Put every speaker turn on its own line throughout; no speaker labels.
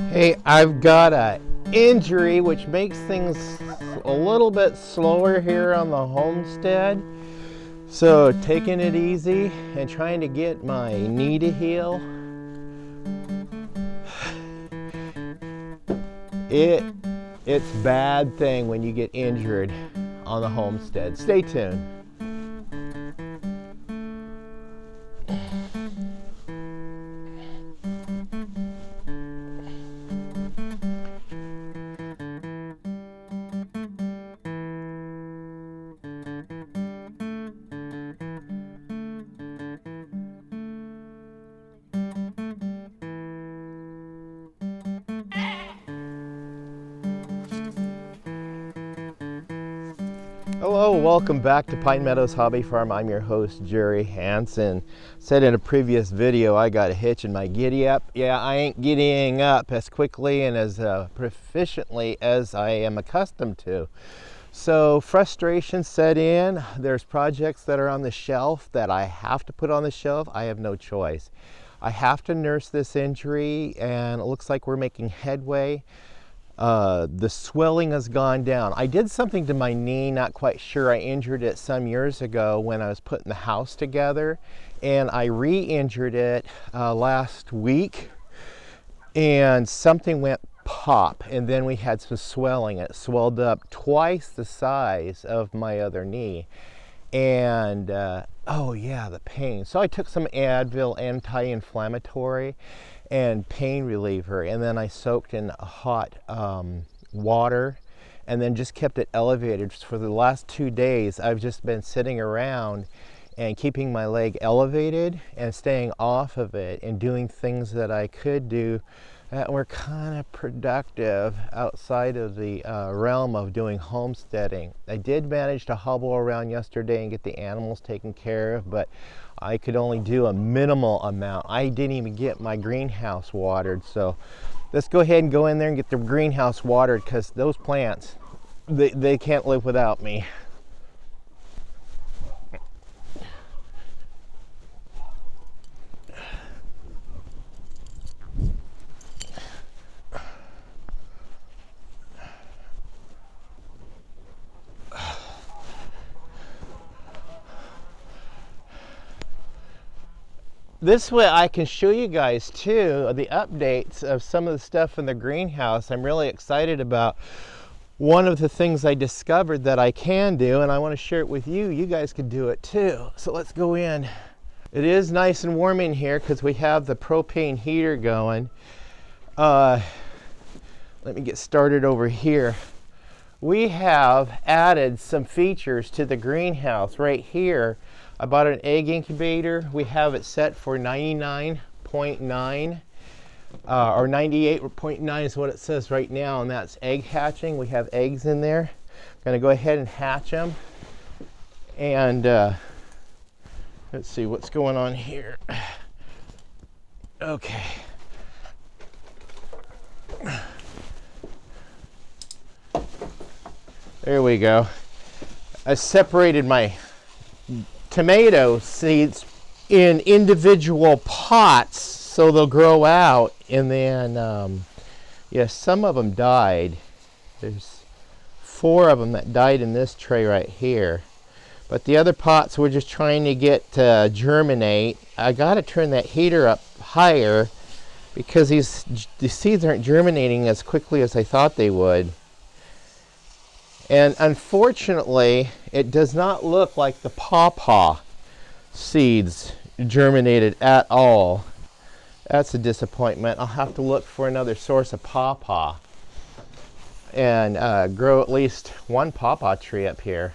Hey, I've got a injury which makes things a little bit slower here on the homestead. So taking it easy and trying to get my knee to heal. It's a bad thing when you get injured on the homestead. Stay tuned. Hello, welcome back to Pine Meadows Hobby Farm. I'm your host, Jerry Hansen. Said in a previous video, I got a hitch in my giddy up. Yeah, I ain't giddying up as quickly and as proficiently as I am accustomed to. So frustration set in. There's projects that are on the shelf that I have to put on the shelf. I have no choice. I have to nurse this injury, and it looks like we're making headway. The swelling has gone down. I did something to my knee, not quite sure. I injured it some years ago when I was putting the house together, and I re-injured it last week, and something went pop, and then we had some swelling. It swelled up twice the size of my other knee, and oh yeah, the pain. So I took some Advil anti-inflammatory and pain reliever, and then I soaked in hot water and then just kept it elevated. For the last 2 days I've just been sitting around and keeping my leg elevated and staying off of it and doing things that I could do that were kind of productive outside of the realm of doing homesteading. I did manage to hobble around yesterday and get the animals taken care of, but I could only do a minimal amount. I didn't even get my greenhouse watered, so let's go ahead and go in there and get the greenhouse watered, because those plants, they can't live without me. This way I can show you guys too the updates of some of the stuff in the greenhouse. I'm really excited about one of the things I discovered that I can do, and I want to share it with you. You guys can do it too. So let's go in. It is nice and warm in here because we have the propane heater going. Let me get started over here. We have added some features to the greenhouse right here. I bought an egg incubator. We have it set for 99.9 or 98.9 is what it says right now, and that's egg hatching. We have eggs in there. I'm going to go ahead and hatch them. And let's see what's going on here. Okay. There we go. I separated my tomato seeds in individual pots so they'll grow out, and then yeah, some of them died. There's 4 of them that died in this tray right here, but the other pots we're just trying to get to germinate. I got to turn that heater up higher because the seeds aren't germinating as quickly as I thought they would. And unfortunately, it does not look like the pawpaw seeds germinated at all. That's a disappointment. I'll have to look for another source of pawpaw and grow at least one pawpaw tree up here.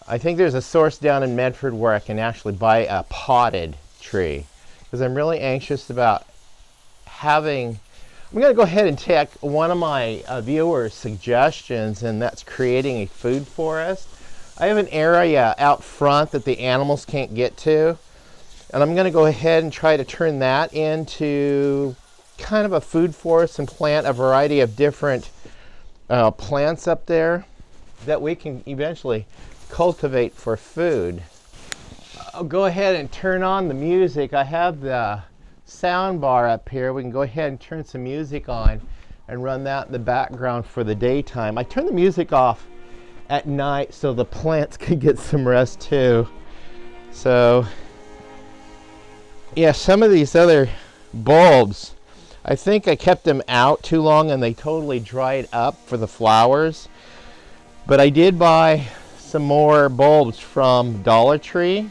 I think there's a source down in Medford where I can actually buy a potted tree, because I'm really anxious about having. I'm going to go ahead and take one of my viewers' suggestions, and that's creating a food forest. I have an area out front that the animals can't get to, and I'm going to go ahead and try to turn that into kind of a food forest and plant a variety of different plants up there that we can eventually cultivate for food. I'll go ahead and turn on the music. I have the sound bar up here. We can go ahead and turn some music on and run that in the background for the daytime. I turn the music off at night so the plants can get some rest too. So yeah, some of these other bulbs, I think I kept them out too long and they totally dried up for the flowers. But I did buy some more bulbs from Dollar Tree,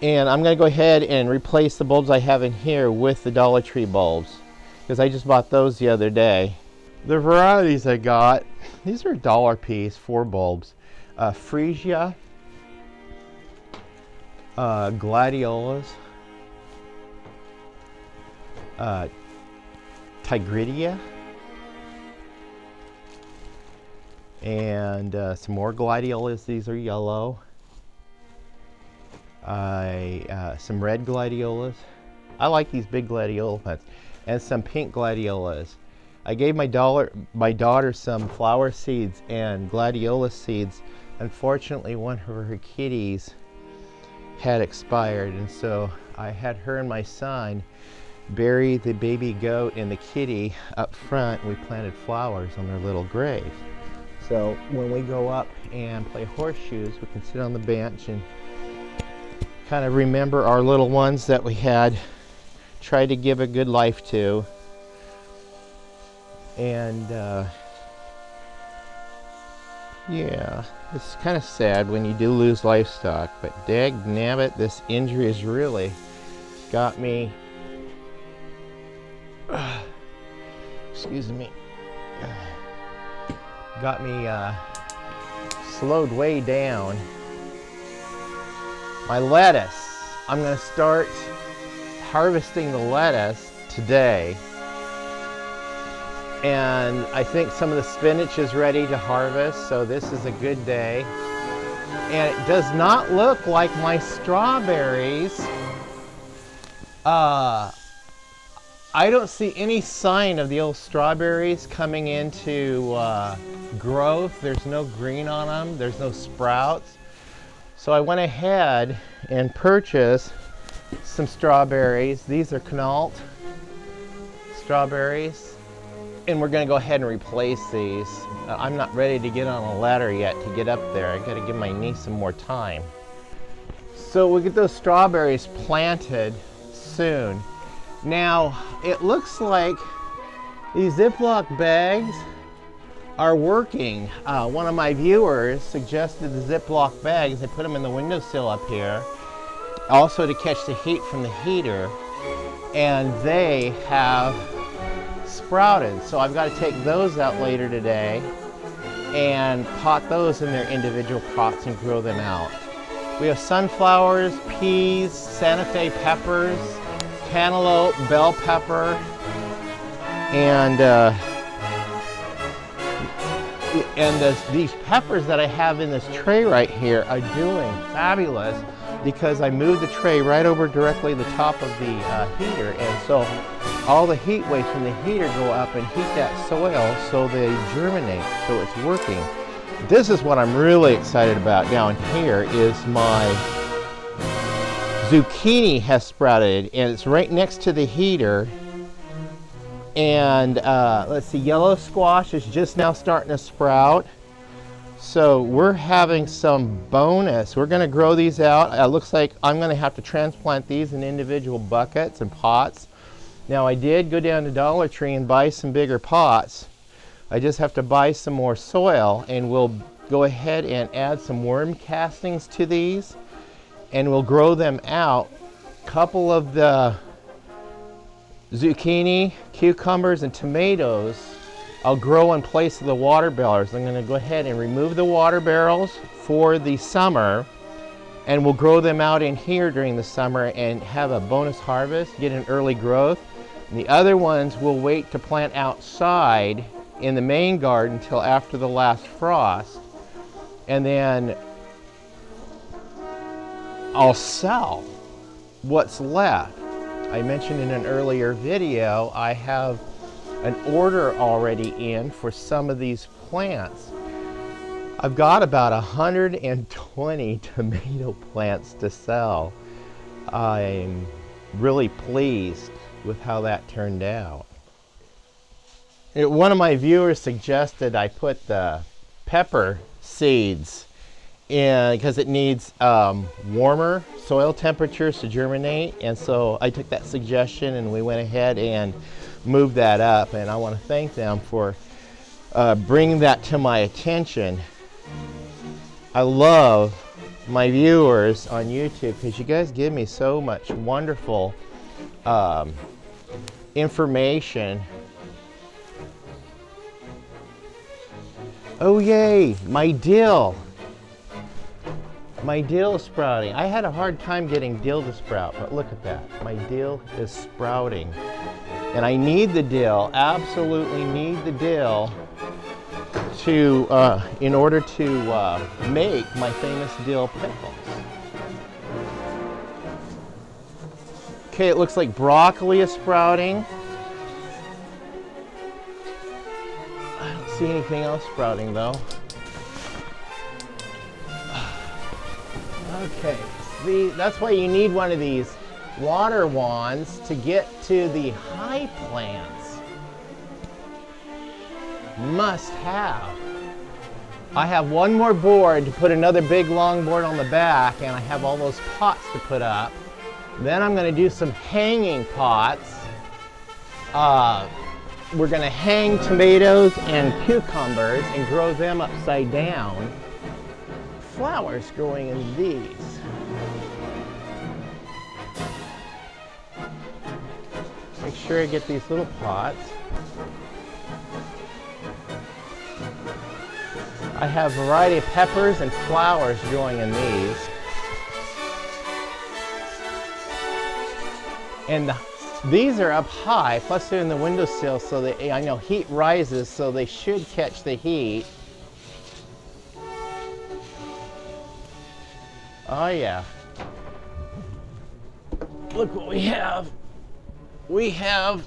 and I'm going to go ahead and replace the bulbs I have in here with the Dollar Tree bulbs, because I just bought those the other day. The varieties I got, these are $1 piece, 4 bulbs. Freesia, gladiolas, tigridia, and some more gladiolas. These are yellow. Some red gladiolas. I like these big gladiola plants, and some pink gladiolas. I gave my daughter some flower seeds and gladiola seeds. Unfortunately, one of her kitties had expired, and so I had her and my son bury the baby goat and the kitty up front, and we planted flowers on their little grave. So when we go up and play horseshoes, we can sit on the bench and kind of remember our little ones that we had tried to give a good life to. And yeah, it's kind of sad when you do lose livestock, but dagnabbit, this injury has really got me, excuse me, got me slowed way down. My lettuce, I'm going to start harvesting the lettuce today. And I think some of the spinach is ready to harvest, so this is a good day. And it does not look like my strawberries. I don't see any sign of the old strawberries coming into growth. There's no green on them. There's no sprouts. So I went ahead and purchased some strawberries. These are Knalt strawberries. And we're going to go ahead and replace these. I'm not ready to get on a ladder yet to get up there. I got to give my niece some more time. So we'll get those strawberries planted soon. Now, it looks like these Ziploc bags are working. One of my viewers suggested the Ziploc bags. I put them in the windowsill up here, also to catch the heat from the heater, and they have sprouted. So I've got to take those out later today and pot those in their individual pots and grow them out. We have sunflowers, peas, Santa Fe peppers, cantaloupe, bell pepper, and these peppers that I have in this tray right here are doing fabulous because I moved the tray right over directly the top of the heater, and so all the heat waves from the heater go up and heat that soil so they germinate, so it's working. This is what I'm really excited about down here is my zucchini has sprouted, and it's right next to the heater. And let's see, yellow squash is just now starting to sprout. So we're having some bonus. We're going to grow these out. It looks like I'm going to have to transplant these in individual buckets and pots. Now I did go down to Dollar Tree and buy some bigger pots. I just have to buy some more soil, and we'll go ahead and add some worm castings to these, and we'll grow them out. A couple of the zucchini, cucumbers, and tomatoes I'll grow in place of the water barrels. I'm going to go ahead and remove the water barrels for the summer, and we'll grow them out in here during the summer and have a bonus harvest, get an early growth. And the other ones we'll wait to plant outside in the main garden until after the last frost, and then I'll sell what's left. I mentioned in an earlier video I have an order already in for some of these plants. I've got about 120 tomato plants to sell. I'm really pleased with how that turned out. One of my viewers suggested I put the pepper seeds in because it needs warmer soil temperatures to germinate, and so I took that suggestion and we went ahead and moved that up, and I want to thank them for bringing that to my attention. I love my viewers on YouTube because you guys give me so much wonderful information. Oh yay, my dill. My dill is sprouting. I had a hard time getting dill to sprout, but look at that. My dill is sprouting. And I need the dill, absolutely need the dill to, in order to make my famous dill pickles. Okay, it looks like broccoli is sprouting. I don't see anything else sprouting though. Okay, see, that's why you need one of these water wands to get to the high plants. Must have. I have one more board to put another big long board on the back, and I have all those pots to put up. Then I'm going to do some hanging pots. We're going to hang tomatoes and cucumbers and grow them upside down. Flowers growing in these. Make sure I get these little pots. I have a variety of peppers and flowers growing in these. And these are up high, plus they're in the windowsill, so they, I know heat rises, so they should catch the heat. Oh yeah. Look what we have. We have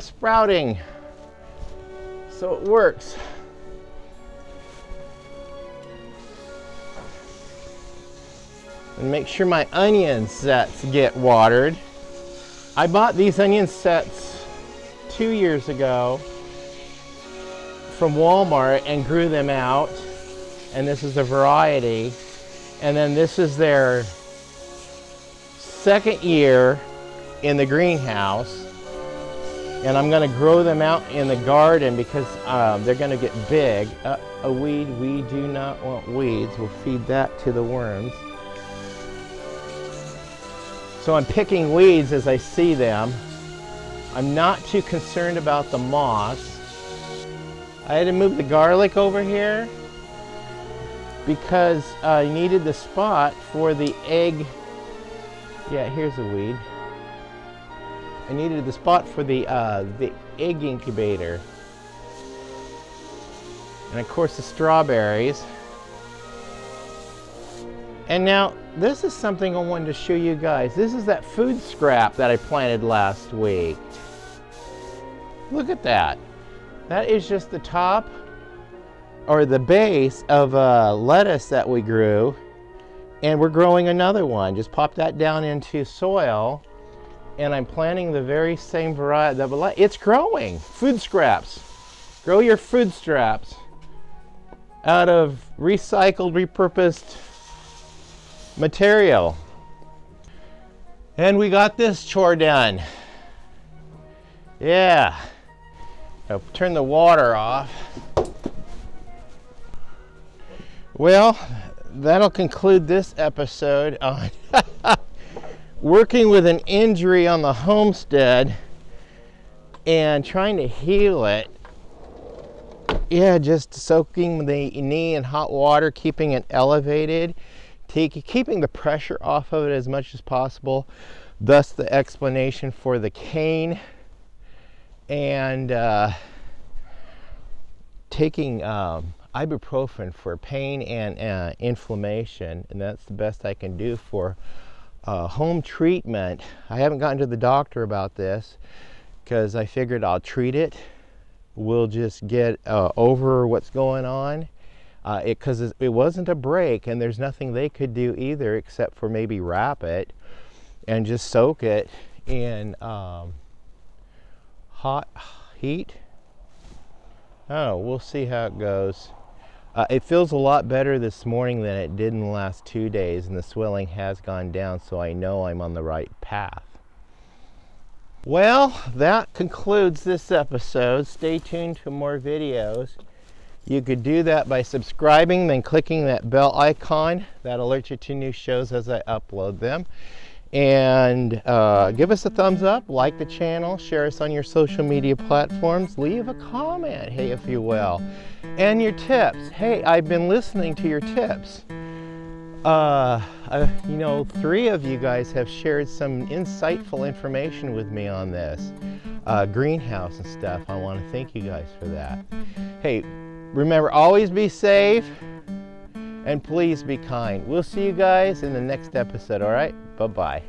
sprouting. So it works. And make sure my onion sets get watered. I bought these onion sets 2 years ago from Walmart and grew them out, and this is a variety, and then this is their second year in the greenhouse, and I'm going to grow them out in the garden because they're going to get big. A weed, we do not want weeds. We'll feed that to the worms. So I'm picking weeds as I see them. I'm not too concerned about the moss. I had to move the garlic over here because I needed the spot for the egg. Yeah, here's a weed. I needed the spot for the egg incubator. And of course the strawberries. And now this is something I wanted to show you guys. This is that food scrap that I planted last week. Look at that. That is just the top or the base of a lettuce that we grew, and we're growing another one. Just pop that down into soil, and I'm planting the very same variety. It's growing. Food scraps. Grow your food scraps out of recycled, repurposed material. And we got this chore done. Yeah. I'll turn the water off. Well, that'll conclude this episode on working with an injury on the homestead and trying to heal it. Yeah, just soaking the knee in hot water, keeping it elevated, keeping the pressure off of it as much as possible. Thus the explanation for the cane. And taking ibuprofen for pain and inflammation, and that's the best I can do for home treatment. I haven't gotten to the doctor about this because I figured I'll treat it. We'll just get over what's going on. because it wasn't a break, and there's nothing they could do either except for maybe wrap it and just soak it in hot heat. Oh, we'll see how it goes. It feels a lot better this morning than it did in the last 2 days, and the swelling has gone down, so I know I'm on the right path. Well, that concludes this episode. Stay tuned for more videos. You could do that by subscribing, then clicking that bell icon. That alerts you to new shows as I upload them. And give us a thumbs up, like the channel, share us on your social media platforms, leave a comment, hey, if you will. And your tips. Hey, I've been listening to your tips. You know, 3 of you guys have shared some insightful information with me on this greenhouse and stuff. I want to thank you guys for that. Hey, remember, always be safe and please be kind. We'll see you guys in the next episode, all right? Bye-bye.